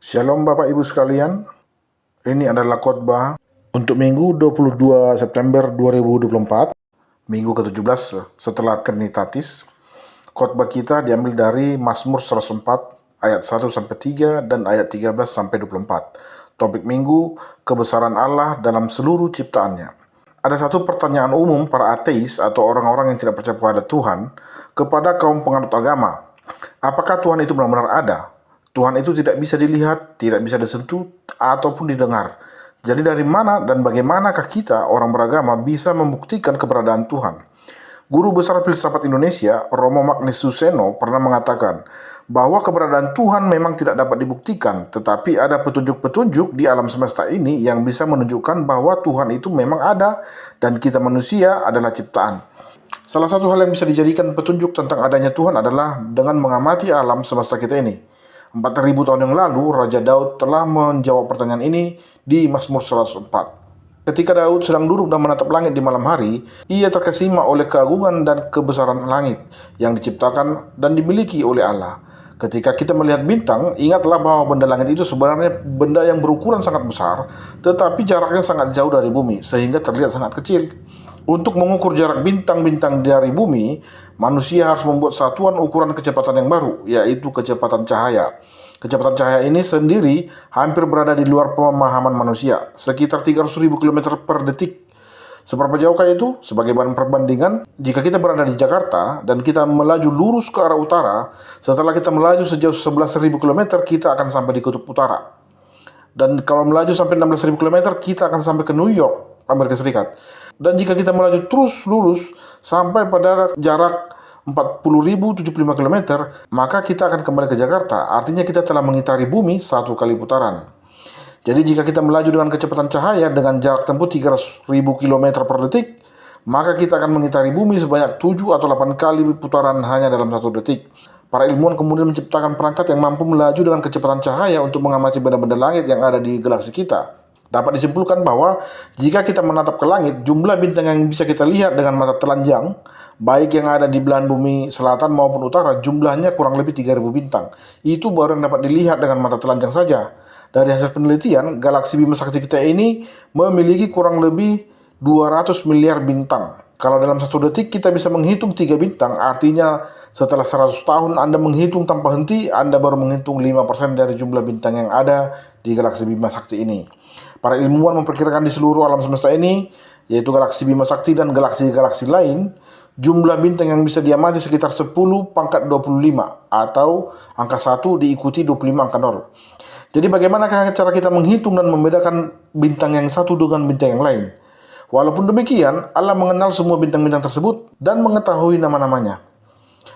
Shalom Bapak Ibu sekalian, ini adalah khotbah untuk Minggu 22 September 2024, Minggu ke-17 setelah Trinitatis. Khotbah kita diambil dari Mazmur 104 ayat 1-3 dan ayat 13-24. Topik Minggu, kebesaran Allah dalam seluruh ciptaannya. Ada satu pertanyaan umum para ateis atau orang-orang yang tidak percaya kepada Tuhan kepada kaum penganut agama. Apakah Tuhan itu benar-benar ada? Tuhan itu tidak bisa dilihat, tidak bisa disentuh, ataupun didengar. Jadi dari mana dan bagaimanakah kita, orang beragama, bisa membuktikan keberadaan Tuhan? Guru besar filsafat Indonesia, Romo Magnis Suseno, pernah mengatakan bahwa keberadaan Tuhan memang tidak dapat dibuktikan, tetapi ada petunjuk-petunjuk di alam semesta ini yang bisa menunjukkan bahwa Tuhan itu memang ada dan kita manusia adalah ciptaan. Salah satu hal yang bisa dijadikan petunjuk tentang adanya Tuhan adalah dengan mengamati alam semesta kita ini. 4.000 tahun yang lalu, Raja Daud telah menjawab pertanyaan ini di Mazmur 104. Ketika Daud sedang duduk dan menatap langit di malam hari, ia terkesima oleh keagungan dan kebesaran langit yang diciptakan dan dimiliki oleh Allah. Ketika kita melihat bintang, ingatlah bahwa benda langit itu sebenarnya benda yang berukuran sangat besar, tetapi jaraknya sangat jauh dari bumi, sehingga terlihat sangat kecil. Untuk mengukur jarak bintang-bintang dari bumi, manusia harus membuat satuan ukuran kecepatan yang baru, yaitu kecepatan cahaya. Kecepatan cahaya ini sendiri hampir berada di luar pemahaman manusia, sekitar 300.000 km per detik. Seberapa jauhkah itu? Sebagai bahan perbandingan, jika kita berada di Jakarta dan kita melaju lurus ke arah utara, setelah kita melaju sejauh 11.000 km, kita akan sampai di kutub utara. Dan kalau melaju sampai 16.000 km, kita akan sampai ke New York, Amerika Serikat. Dan jika kita melaju terus lurus sampai pada jarak 40.075 km, maka kita akan kembali ke Jakarta. Artinya kita telah mengitari bumi satu kali putaran. Jadi jika kita melaju dengan kecepatan cahaya dengan jarak tempuh 300.000 km per detik, maka kita akan mengitari bumi sebanyak 7 atau 8 kali putaran hanya dalam 1 detik. Para ilmuwan kemudian menciptakan perangkat yang mampu melaju dengan kecepatan cahaya untuk mengamati benda-benda langit yang ada di galaksi kita. Dapat disimpulkan bahwa jika kita menatap ke langit, jumlah bintang yang bisa kita lihat dengan mata telanjang, baik yang ada di belahan bumi selatan maupun utara, jumlahnya kurang lebih 3.000 bintang. Itu baru yang dapat dilihat dengan mata telanjang saja. Dari hasil penelitian, galaksi Bima Sakti kita ini memiliki kurang lebih 200 miliar bintang. Kalau dalam 1 detik kita bisa menghitung 3 bintang, artinya setelah 100 tahun Anda menghitung tanpa henti, Anda baru menghitung 5% dari jumlah bintang yang ada di galaksi Bima Sakti ini. Para ilmuwan memperkirakan di seluruh alam semesta ini, yaitu galaksi Bima Sakti dan galaksi-galaksi lain, jumlah bintang yang bisa diamati sekitar 10 pangkat 25 atau angka 1 diikuti 25 angka 0. Jadi bagaimana cara kita menghitung dan membedakan bintang yang satu dengan bintang yang lain? Walaupun demikian, Allah mengenal semua bintang-bintang tersebut dan mengetahui nama-namanya.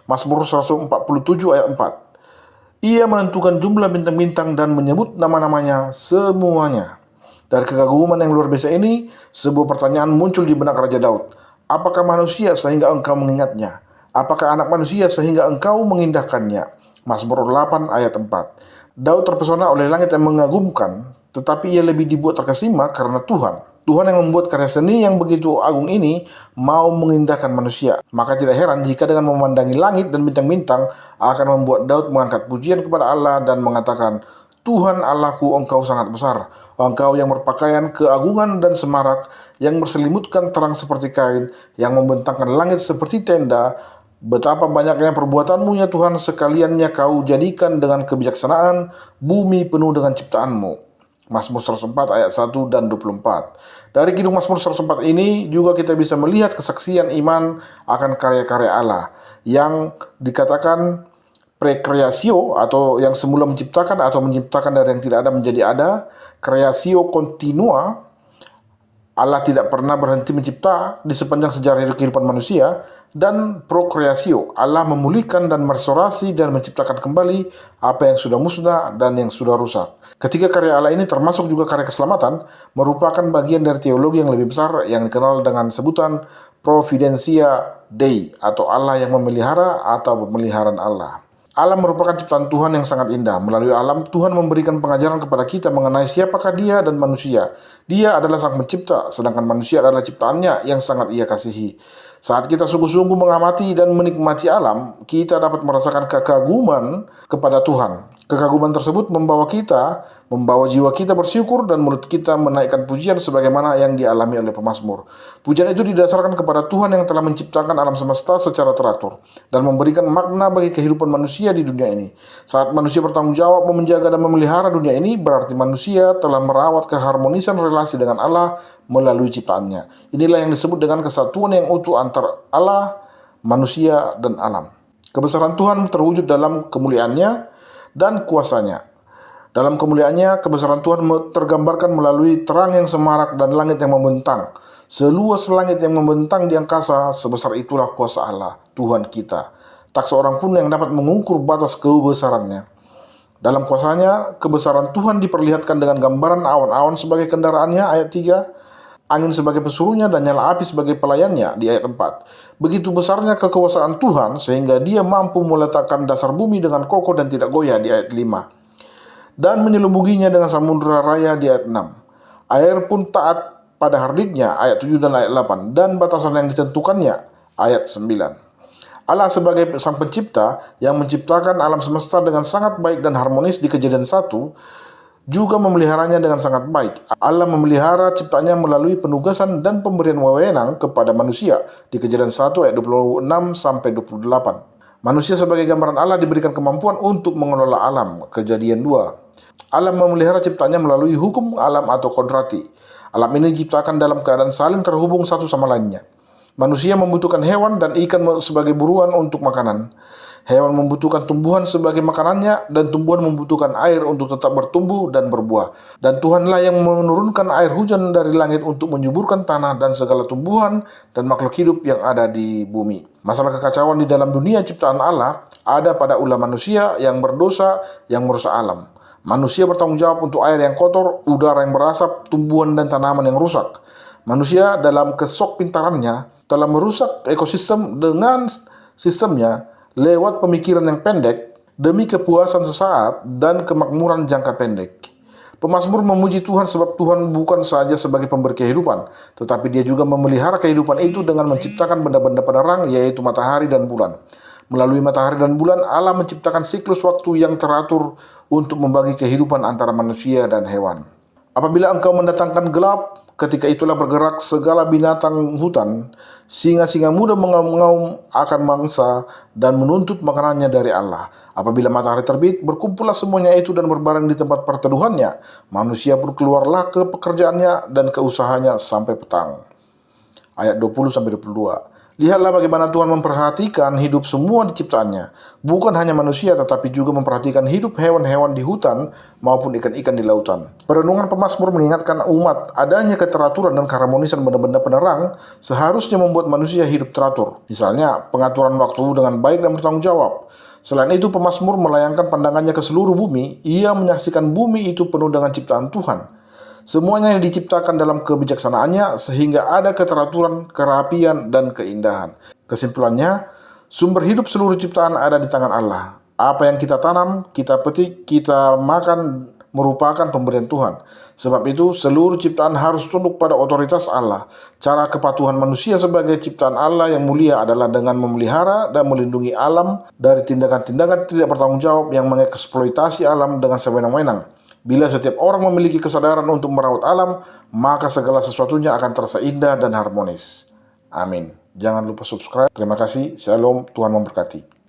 Mazmur 147 ayat 4. Ia menentukan jumlah bintang-bintang dan menyebut nama-namanya semuanya. Dari kekaguman yang luar biasa ini, sebuah pertanyaan muncul di benak Raja Daud. Apakah manusia sehingga engkau mengingatnya? Apakah anak manusia sehingga engkau mengindahkannya? Mazmur 8 ayat 4. Daud terpesona oleh langit yang mengagumkan, tetapi ia lebih dibuat terkesima karena Tuhan. Tuhan yang membuat karya seni yang begitu agung ini mau mengindahkan manusia. Maka tidak heran jika dengan memandangi langit dan bintang-bintang akan membuat Daud mengangkat pujian kepada Allah dan mengatakan, Tuhan Allahku, engkau sangat besar. Engkau yang berpakaian keagungan dan semarak, yang berselimutkan terang seperti kain, yang membentangkan langit seperti tenda. Betapa banyaknya perbuatanmu ya Tuhan, sekaliannya kau jadikan dengan kebijaksanaan, bumi penuh dengan ciptaanmu. Mazmur 104 ayat 1 dan 24. Dari kidung Mazmur 104 ini juga kita bisa melihat kesaksian iman akan karya-karya Allah yang dikatakan prekreasio atau yang semula menciptakan atau menciptakan dari yang tidak ada menjadi ada, kreasio continua, Allah tidak pernah berhenti mencipta di sepanjang sejarah kehidupan manusia, dan prokreasio, Allah memulihkan dan merestorasi dan menciptakan kembali apa yang sudah musnah dan yang sudah rusak. Ketiga karya Allah ini termasuk juga karya keselamatan, merupakan bagian dari teologi yang lebih besar yang dikenal dengan sebutan Providentia Dei atau Allah yang memelihara atau pemeliharaan Allah. Alam merupakan ciptaan Tuhan yang sangat indah. Melalui alam, Tuhan memberikan pengajaran kepada kita mengenai siapakah Dia dan manusia. Dia adalah Sang Pencipta, sedangkan manusia adalah ciptaannya yang sangat Ia kasihi. Saat kita sungguh-sungguh mengamati dan menikmati alam, kita dapat merasakan kekaguman kepada Tuhan. Kekaguman tersebut membawa jiwa kita bersyukur dan mulut kita menaikkan pujian sebagaimana yang dialami oleh pemazmur. Pujian itu didasarkan kepada Tuhan yang telah menciptakan alam semesta secara teratur dan memberikan makna bagi kehidupan manusia di dunia ini. Saat manusia bertanggung jawab menjaga dan memelihara dunia ini, berarti manusia telah merawat keharmonisan relasi dengan Allah melalui ciptaannya. Inilah yang disebut dengan kesatuan yang utuh antara Allah, manusia, dan alam. Kebesaran Tuhan terwujud dalam kemuliaannya dan kuasanya. Dalam kemuliaannya, kebesaran Tuhan tergambarkan melalui terang yang semarak dan langit yang membentang. Seluas langit yang membentang di angkasa, sebesar itulah kuasa Allah, Tuhan kita. Tak seorang pun yang dapat mengukur batas kebesarannya. Dalam kuasanya, kebesaran Tuhan diperlihatkan dengan gambaran awan-awan sebagai kendaraannya, ayat 3. Angin sebagai pesuruhnya dan nyala api sebagai pelayannya di ayat 4. Begitu besarnya kekuasaan Tuhan sehingga dia mampu meletakkan dasar bumi dengan kokoh dan tidak goyah di ayat 5. Dan menyelubunginya dengan samudera raya di ayat 6. Air pun taat pada hardiknya ayat 7 dan ayat 8. Dan batasan yang ditentukannya ayat 9. Allah sebagai sang pencipta yang menciptakan alam semesta dengan sangat baik dan harmonis di Kejadian 1, juga memeliharanya dengan sangat baik. Allah memelihara ciptaannya melalui penugasan dan pemberian wewenang kepada manusia di Kejadian 1 ayat 26 sampai 28. Manusia sebagai gambaran Allah diberikan kemampuan untuk mengelola alam. Kejadian 2. Allah memelihara ciptaannya melalui hukum alam atau kodrati. Alam ini diciptakan dalam keadaan saling terhubung satu sama lainnya. Manusia membutuhkan hewan dan ikan sebagai buruan untuk makanan. Hewan membutuhkan tumbuhan sebagai makanannya, dan tumbuhan membutuhkan air untuk tetap bertumbuh dan berbuah. Dan Tuhanlah yang menurunkan air hujan dari langit untuk menyuburkan tanah dan segala tumbuhan dan makhluk hidup yang ada di bumi. Masalah kekacauan di dalam dunia ciptaan Allah ada pada ulah manusia yang berdosa yang merusak alam. Manusia bertanggung jawab untuk air yang kotor, udara yang berasap, tumbuhan dan tanaman yang rusak. Manusia dalam kesok pintarannya telah merusak ekosistem dengan sistemnya lewat pemikiran yang pendek demi kepuasan sesaat dan kemakmuran jangka pendek. Pemazmur memuji Tuhan sebab Tuhan bukan saja sebagai pemberi kehidupan, tetapi Dia juga memelihara kehidupan itu dengan menciptakan benda-benda penerang, yaitu matahari dan bulan. Melalui matahari dan bulan, Allah menciptakan siklus waktu yang teratur untuk membagi kehidupan antara manusia dan hewan. Apabila engkau mendatangkan gelap, ketika itulah bergerak segala binatang hutan, singa-singa muda mengaum-ngaum akan mangsa dan menuntut makanannya dari Allah. Apabila matahari terbit, berkumpullah semuanya itu dan berbareng di tempat perteduhannya. Manusia pun keluarlah ke pekerjaannya dan ke usahanya sampai petang. Ayat 20-22. Lihatlah bagaimana Tuhan memperhatikan hidup semua di ciptaannya. Bukan hanya manusia, tetapi juga memperhatikan hidup hewan-hewan di hutan maupun ikan-ikan di lautan. Perenungan pemazmur mengingatkan umat adanya keteraturan dan keharmonisan benda-benda penerang seharusnya membuat manusia hidup teratur. Misalnya, pengaturan waktu dengan baik dan bertanggung jawab. Selain itu, pemazmur melayangkan pandangannya ke seluruh bumi. Ia menyaksikan bumi itu penuh dengan ciptaan Tuhan. Semuanya yang diciptakan dalam kebijaksanaannya sehingga ada keteraturan, kerapian, dan keindahan. Kesimpulannya, sumber hidup seluruh ciptaan ada di tangan Allah. Apa yang kita tanam, kita petik, kita makan merupakan pemberian Tuhan. Sebab itu, seluruh ciptaan harus tunduk pada otoritas Allah. Cara kepatuhan manusia sebagai ciptaan Allah yang mulia adalah dengan memelihara dan melindungi alam dari tindakan-tindakan tidak bertanggung jawab yang mengeksploitasi alam dengan sewenang-wenang. Bila setiap orang memiliki kesadaran untuk merawat alam, maka segala sesuatunya akan terasa indah dan harmonis. Amin. Jangan lupa subscribe. Terima kasih. Shalom. Tuhan memberkati.